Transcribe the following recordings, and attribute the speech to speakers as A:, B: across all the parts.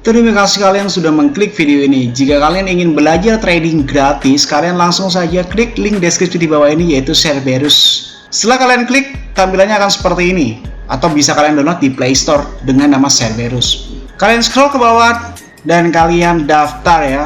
A: Terima kasih kalian sudah mengklik video ini. Jika kalian ingin belajar trading gratis, kalian langsung saja klik link deskripsi di bawah ini, yaitu Cerberus. Setelah kalian klik, tampilannya akan seperti ini. Atau bisa kalian download di Play Store dengan nama Cerberus. Kalian scroll ke bawah dan kalian daftar ya.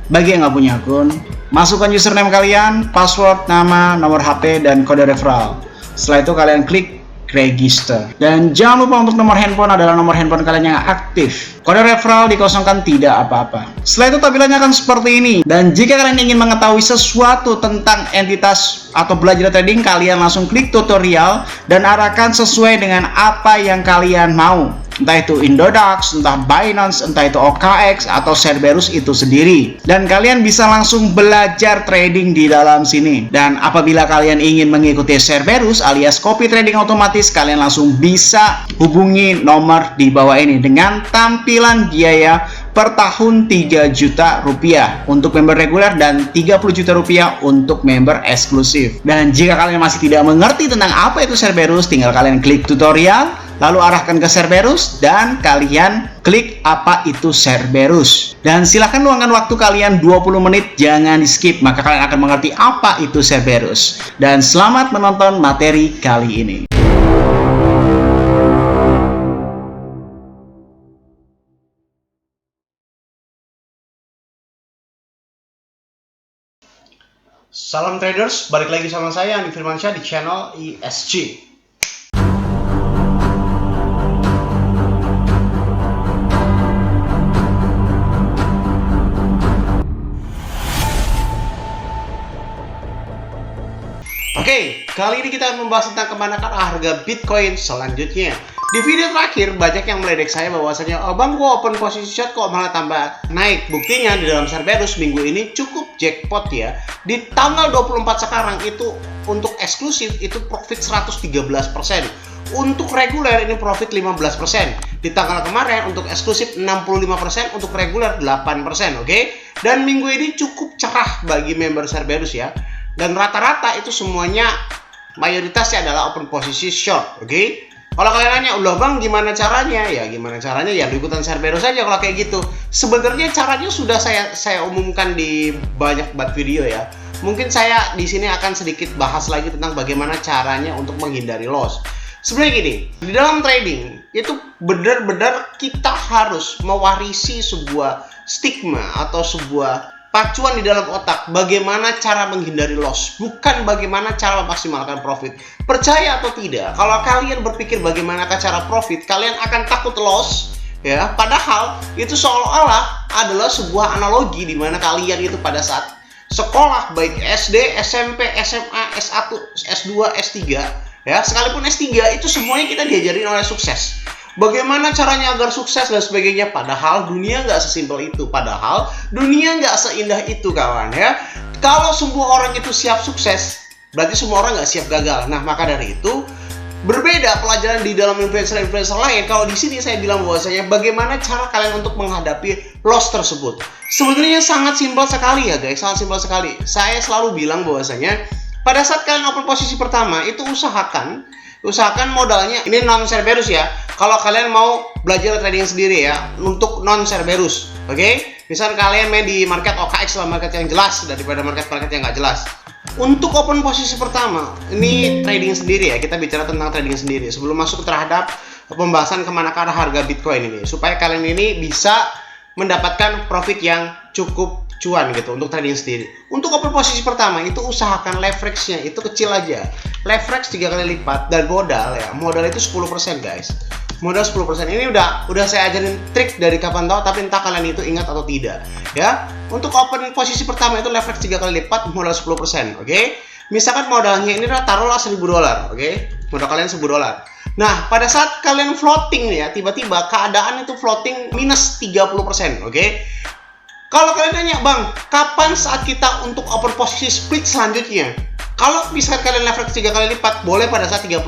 A: Bagi yang nggak punya akun, masukkan username kalian, password, nama, nomor HP, dan kode referral. Setelah itu kalian klik register. Dan jangan lupa untuk nomor handphone adalah nomor handphone kalian yang aktif. Kode referral dikosongkan, tidak apa-apa. Setelah itu tampilannya akan seperti ini. Dan jika kalian ingin mengetahui sesuatu tentang entitas atau belajar trading, kalian langsung klik tutorial dan arahkan sesuai dengan apa yang kalian mau. Entah itu Indodax, entah Binance, entah itu OKX, atau Cerberus itu sendiri. Dan kalian bisa langsung belajar trading di dalam sini. Dan apabila kalian ingin mengikuti Cerberus alias copy trading otomatis, kalian langsung bisa hubungi nomor di bawah ini dengan tampilan biaya per tahun 3 juta rupiah untuk member reguler dan 30 juta rupiah untuk member eksklusif. Dan jika kalian masih tidak mengerti tentang apa itu Cerberus, tinggal kalian klik tutorial, lalu arahkan ke Cerberus dan kalian klik apa itu Cerberus. Dan silahkan luangkan waktu kalian 20 menit, jangan di skip, maka kalian akan mengerti apa itu Cerberus. Dan selamat menonton materi kali ini. Salam traders, balik lagi sama saya Andi Firmansyah di channel ESG. Oke, kali ini kita akan membahas tentang kemana harga Bitcoin selanjutnya. Di video terakhir, banyak yang meledek saya bahwasanya, oh bang, gua open posisi short kok malah tambah naik. Buktinya di dalam Cerberus minggu ini cukup jackpot ya. Di tanggal 24 sekarang itu untuk eksklusif itu profit 113%. Untuk reguler ini profit 15%. Di tanggal kemarin untuk eksklusif 65%, untuk reguler 8%, oke? Dan minggu ini cukup cerah bagi member Cerberus ya. Dan rata-rata itu semuanya mayoritasnya adalah open posisi short, oke? Kalau kalian nanya, udah bang gimana caranya? Ya gimana caranya? Ya ikutan Cerberus saja kalau kayak gitu. Sebenarnya caranya sudah saya umumkan di banyak video ya. Mungkin saya di sini akan sedikit bahas lagi tentang bagaimana caranya untuk menghindari loss. Sebenarnya gini, di dalam trading itu benar-benar kita harus mewarisi sebuah stigma atau sebuah pacuan di dalam otak bagaimana cara menghindari loss, bukan bagaimana cara memaksimalkan profit. Percaya atau tidak, kalau kalian berpikir bagaimana cara profit, kalian akan takut loss ya, padahal itu seolah-olah adalah sebuah analogi di mana kalian itu pada saat sekolah baik SD, SMP, SMA, S1, S2, S3 ya, sekalipun S3 itu semuanya kita diajarin oleh sukses. Bagaimana caranya agar sukses dan sebagainya, padahal dunia nggak sesimpel itu, padahal dunia nggak seindah itu kawan ya. Kalau semua orang itu siap sukses, berarti semua orang nggak siap gagal. Nah maka dari itu berbeda pelajaran di dalam influencer-influencer lain. Kalau di sini saya bilang bahwasanya bagaimana cara kalian untuk menghadapi loss tersebut. Sebenarnya sangat simpel sekali ya guys, sangat simpel sekali. Saya selalu bilang bahwasanya pada saat kalian open posisi pertama itu usahakan modalnya ini non Cerberus ya. Kalau kalian mau belajar trading sendiri ya untuk non Cerberus, oke? Misal kalian main di market OKX lah, market yang jelas daripada market yang nggak jelas. Untuk open posisi pertama, ini trading sendiri ya. Kita bicara tentang trading sendiri sebelum masuk terhadap pembahasan kemana arah harga Bitcoin ini, supaya kalian ini bisa mendapatkan profit yang cukup cuan gitu untuk trading sendiri. Untuk open posisi pertama itu usahakan leverage-nya itu kecil aja. Leverage 3 kali lipat dan modal ya. Modal itu 10% guys. Modal 10%. Ini udah saya ajarin trik dari kapan tahu, tapi entah kalian itu ingat atau tidak ya. Untuk open posisi pertama itu leverage 3 kali lipat, modal 10%, oke? Misalkan modalnya ini taruhlah $1.000, oke? Modal kalian $1.000. Nah, pada saat kalian floating ya, tiba-tiba keadaan itu floating minus 30%, oke? Kalau kalian nanya, bang, kapan saat kita untuk open posisi split selanjutnya? Kalau misalkan kalian leverage 3 kali lipat, boleh pada saat 30%.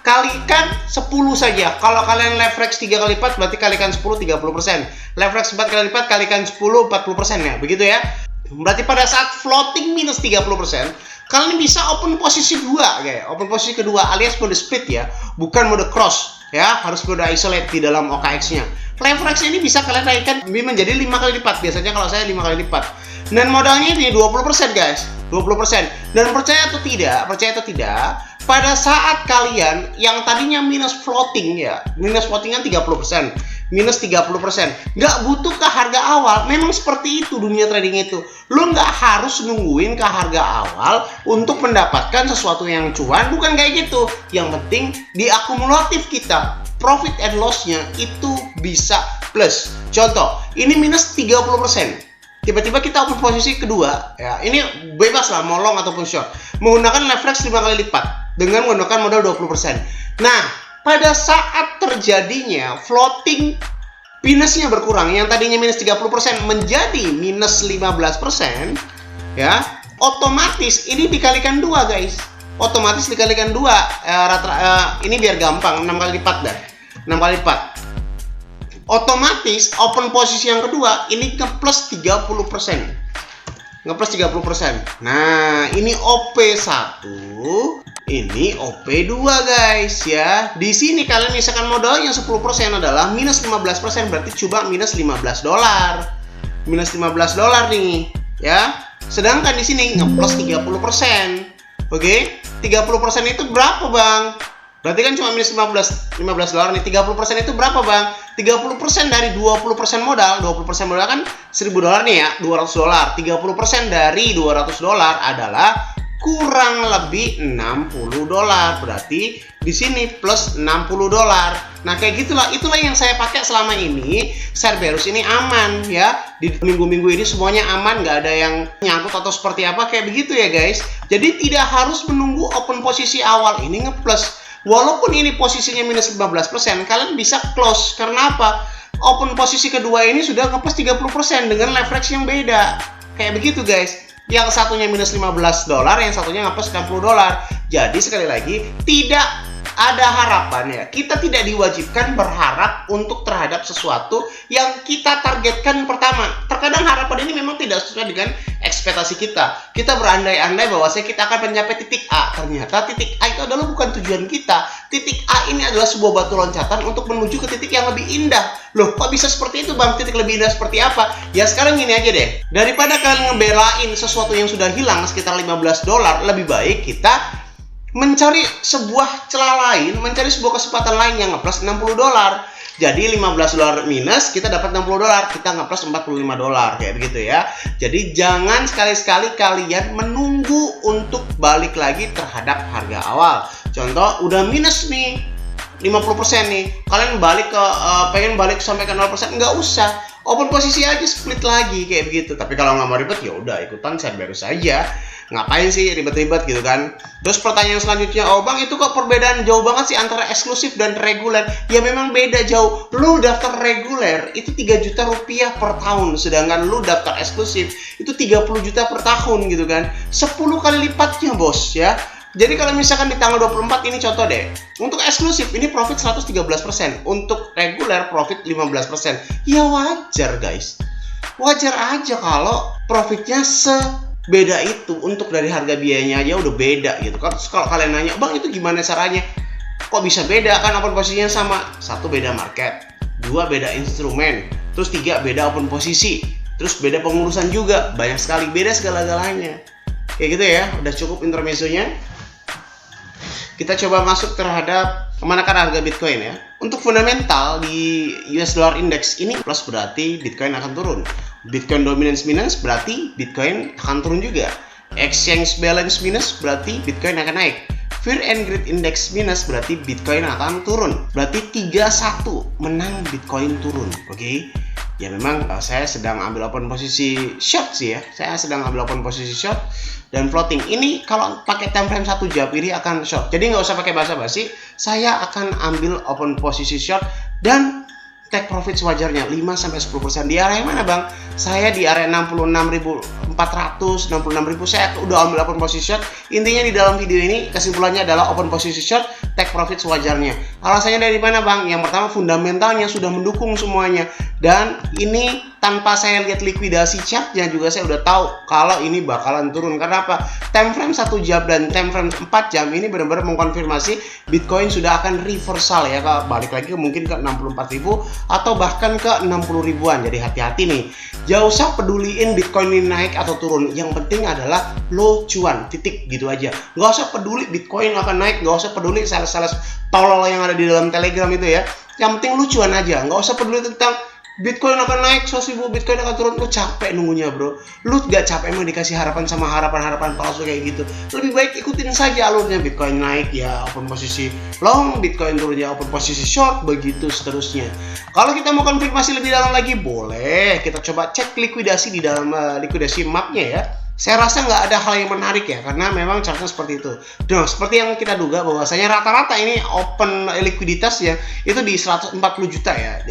A: Kalikan 10 saja. Kalau kalian leverage 3 kali lipat, berarti kalikan 10, 30%. Leverage 4 kali lipat, kalikan 10, 40% ya. Begitu ya. Berarti pada saat floating minus 30%, kalian bisa open posisi 2. Oke. Open posisi kedua alias mode split ya. Bukan mode cross. ya, harus berada isolate di dalam OKX-nya. Leverage ini bisa kalian naikkan menjadi 5 kali lipat. Biasanya kalau saya 5 kali lipat. Dan modalnya ini 20% guys, 20%. Dan percaya atau tidak, pada saat kalian yang tadinya minus floating ya, minus floating kan 30%, minus 30%, nggak butuh ke harga awal. Memang seperti itu dunia trading itu. Lo nggak harus nungguin ke harga awal untuk mendapatkan sesuatu yang cuan, bukan kayak gitu. Yang penting di akumulatif kita, profit and loss-nya itu bisa plus. Contoh, ini minus 30%. Tiba-tiba kita open posisi kedua, ya ini bebas lah mau long ataupun short, menggunakan leverage 5 kali lipat dengan menggunakan modal 20%. Nah, pada saat terjadinya floating minusnya berkurang, yang tadinya minus 30% menjadi minus 15%, ya otomatis ini dikalikan 2 guys, otomatis dikalikan 2, ini biar gampang, 6 kali lipat dah, 6 kali lipat. Otomatis open posisi yang kedua ini ngeplus 30%. Ngeplus 30%. Nah, ini OP1, ini OP2 guys ya. Di sini kalian misalkan modal yang 10% adalah minus 15%, berarti coba minus 15 dolar. Minus 15 dolar nih, ya. Sedangkan di sini ngeplus 30%. Oke? 30% itu berapa, Bang? Berarti kan cuma minus 15 dolar nih. 30% itu berapa, Bang? 30% dari 20% modal. 20% modal kan 1000 dolar nih ya, 200 dolar. 30% dari 200 dolar adalah kurang lebih 60 dolar. Berarti di sini plus 60 dolar. Nah, kayak gitulah. Itulah yang saya pakai selama ini. Cerberus ini aman ya. Di minggu-minggu ini semuanya aman, nggak ada yang nyangkut atau seperti apa kayak begitu ya, guys. Jadi tidak harus menunggu open posisi awal ini ngeplus. Walaupun ini posisinya minus 15%, kalian bisa close. Karena apa? Open posisi kedua ini sudah ngeplus 30% dengan leverage yang beda. Kayak begitu guys. Yang satunya minus 15 dolar, yang satunya ngeplus 60 dolar. Jadi sekali lagi, tidak ada harapan ya. Kita tidak diwajibkan berharap untuk terhadap sesuatu yang kita targetkan pertama. Terkadang harapan ini memang tidak sesuai dengan ekspektasi kita. Kita berandai-andai bahwa kita akan mencapai titik A. Ternyata titik A itu adalah bukan tujuan kita. Titik A ini adalah sebuah batu loncatan untuk menuju ke titik yang lebih indah. Loh, kok bisa seperti itu, Bang? Titik lebih indah seperti apa? Ya sekarang gini aja deh. Daripada kalian ngebelain sesuatu yang sudah hilang sekitar 15 dolar, lebih baik kita mencari sebuah celah lain, mencari sebuah kesempatan lain yang ngeplus 60 dolar. Jadi 15 dolar minus, kita dapat 60 dolar, kita ngeplus 45 dolar kayak begitu ya. Jadi jangan sekali-sekali kalian menunggu untuk balik lagi terhadap harga awal. Contoh, udah minus nih 50% nih, kalian balik ke pengen balik sampai ke 0%, nggak usah. Open posisi aja, split lagi kayak begitu. Tapi kalau nggak mau ribet ya udah ikutan Cerberus aja. Ngapain sih ribet-ribet gitu kan? Terus pertanyaan selanjutnya, oh Bang itu kok perbedaan jauh banget sih antara eksklusif dan reguler? Ya memang beda jauh. Lu daftar reguler itu 3 juta rupiah per tahun, sedangkan lu daftar eksklusif itu 30 juta per tahun gitu kan? 10 kali lipatnya bos ya. Jadi kalau misalkan di tanggal 24 ini contoh deh, untuk eksklusif ini profit 113%, untuk reguler profit 15%. Ya wajar guys, wajar aja kalau profitnya sebeda itu. Untuk dari harga biayanya aja udah beda gitu kan. Terus kalau kalian nanya, Bang itu gimana caranya? Kok bisa beda? Kan open posisinya sama. 1 beda market, 2 beda instrumen, terus 3 beda open posisi, terus beda pengurusan juga, banyak sekali, beda segala-galanya. Kayak gitu ya, udah cukup intermezzonya. Kita coba masuk terhadap kemanakan harga Bitcoin ya. Untuk fundamental di US Dollar Index ini plus berarti Bitcoin akan turun. Bitcoin dominance minus berarti Bitcoin akan turun juga. Exchange balance minus berarti Bitcoin akan naik. Fear and Greed Index minus berarti Bitcoin akan turun. Berarti 3-1 menang Bitcoin turun. Oke. Ya memang saya sedang ambil open posisi short sih ya. Saya sedang ambil open posisi short dan floating. Ini kalau pakai time frame 1 jam ini akan short. Jadi nggak usah pakai basa-basi. Saya akan ambil open posisi short dan take profit sewajarnya 5-10%. Di area mana Bang? Saya di area 66.400, 66.000 saya udah ambil open posisi short. Intinya di dalam video ini kesimpulannya adalah open posisi short, take profit sewajarnya. Alasannya dari mana Bang? Yang pertama fundamentalnya sudah mendukung semuanya dan ini tanpa saya lihat likuidasi chartnya juga saya udah tahu kalau ini bakalan turun. Karena apa? Time frame 1 jam dan time frame 4 jam ini benar-benar mengkonfirmasi Bitcoin sudah akan reversal ya, balik lagi mungkin ke 64.000 atau bahkan ke 60 ribuan. Jadi hati-hati nih, jauh usah peduliin Bitcoin ini naik atau turun. Yang penting adalah lo cuan, titik, gitu aja. Nggak usah peduli Bitcoin akan naik, nggak usah peduli sales-sales tolol yang ada di dalam Telegram itu ya. Yang penting lu cuan aja, nggak usah peduli tentang Bitcoin akan naik 100.000, Bitcoin akan turun. Lu capek nunggunya bro. Lu gak capek emang dikasih harapan sama harapan-harapan palsu kayak gitu. Lebih baik ikutin saja alurnya. Bitcoin naik ya open posisi long, Bitcoin turun ya open posisi short, begitu seterusnya. Kalau kita mau konfirmasi lebih dalam lagi, boleh kita coba cek likuidasi di dalam likuidasi mapnya ya. Saya rasa nggak ada hal yang menarik ya, karena memang chartnya seperti itu. Nah, seperti yang kita duga bahwasanya rata-rata ini open likuiditas ya, itu di 140 juta ya,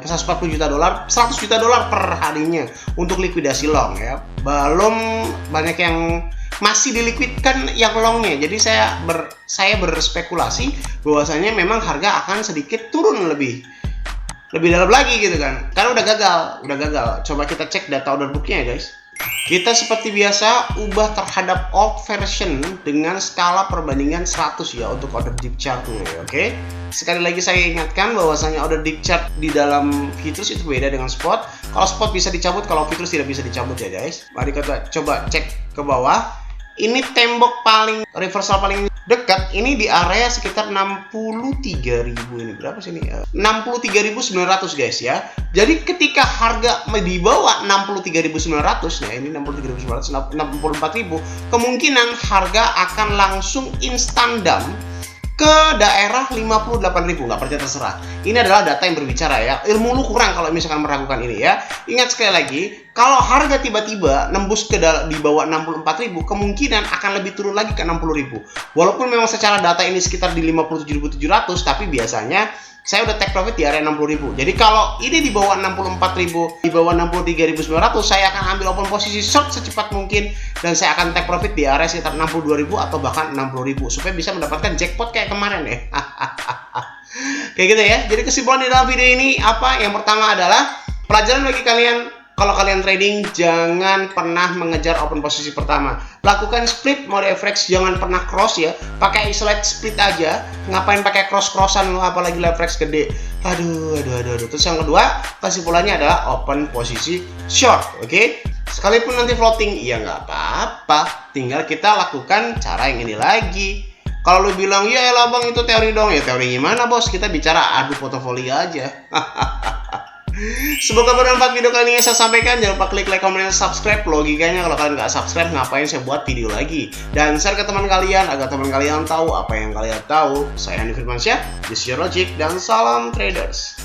A: 140 juta dolar, 100 juta dolar per harinya untuk likuidasi long ya. Belum banyak yang masih dilikuidkan yang longnya. Jadi saya berspekulasi bahwasanya memang harga akan sedikit turun lebih dalam lagi gitu kan. Karena udah gagal. Coba kita cek data order booknya ya guys. Kita seperti biasa ubah terhadap old version dengan skala perbandingan 100 ya untuk order deep chartnya ya, oke? Sekali lagi saya ingatkan bahwasanya order deep chart di dalam Vitrus itu beda dengan spot. Kalau spot bisa dicabut, kalau Vitrus tidak bisa dicabut ya guys. Mari kita coba cek ke bawah. Ini tembok reversal paling dekat ini di area sekitar 63.000 ini. Berapa sih ini? 63.900 guys ya. Jadi ketika harga di bawah 63.900, nah ini 63.900, 64.000, kemungkinan harga akan langsung instan dump ke daerah 58.000. Nggak percaya terserah. Ini adalah data yang berbicara ya. Ilmu lu kurang kalau misalkan meragukan ini ya. Ingat sekali lagi, kalau harga tiba-tiba nembus ke di bawah 64.000, kemungkinan akan lebih turun lagi ke 60.000. Walaupun memang secara data ini sekitar di 57.700, tapi biasanya saya udah take profit di area 60.000. Jadi kalau ini di bawah 64.000, di bawah 63.900, saya akan ambil open posisi short secepat mungkin dan saya akan take profit di area sekitar 62.000 atau bahkan 60.000 supaya bisa mendapatkan jackpot kayak kemarin ya. Kayak gitu ya. Jadi kesimpulan di dalam video ini apa? Yang pertama adalah pelajaran bagi kalian. Kalau kalian trading, jangan pernah mengejar open posisi pertama. Lakukan split mode FX, jangan pernah cross ya. Pakai isolate split aja. Ngapain pakai cross-crossan, apalagi leverage gede. Aduh. Terus yang kedua, kesimpulannya adalah open posisi short, oke? Sekalipun nanti floating, ya nggak apa-apa. Tinggal kita lakukan cara yang ini lagi. Kalau lu bilang, ya elah bang itu teori dong. Ya teori gimana bos? Kita bicara adu portofolio aja. Semoga bermanfaat video kali ini yang saya sampaikan. Jangan lupa klik like, comment, dan subscribe. Logikanya kalau kalian nggak subscribe, ngapain saya buat video lagi? Dan share ke teman kalian agar teman kalian tahu apa yang kalian tahu. Saya Andi Firmansyah, this is your logic, dan salam traders.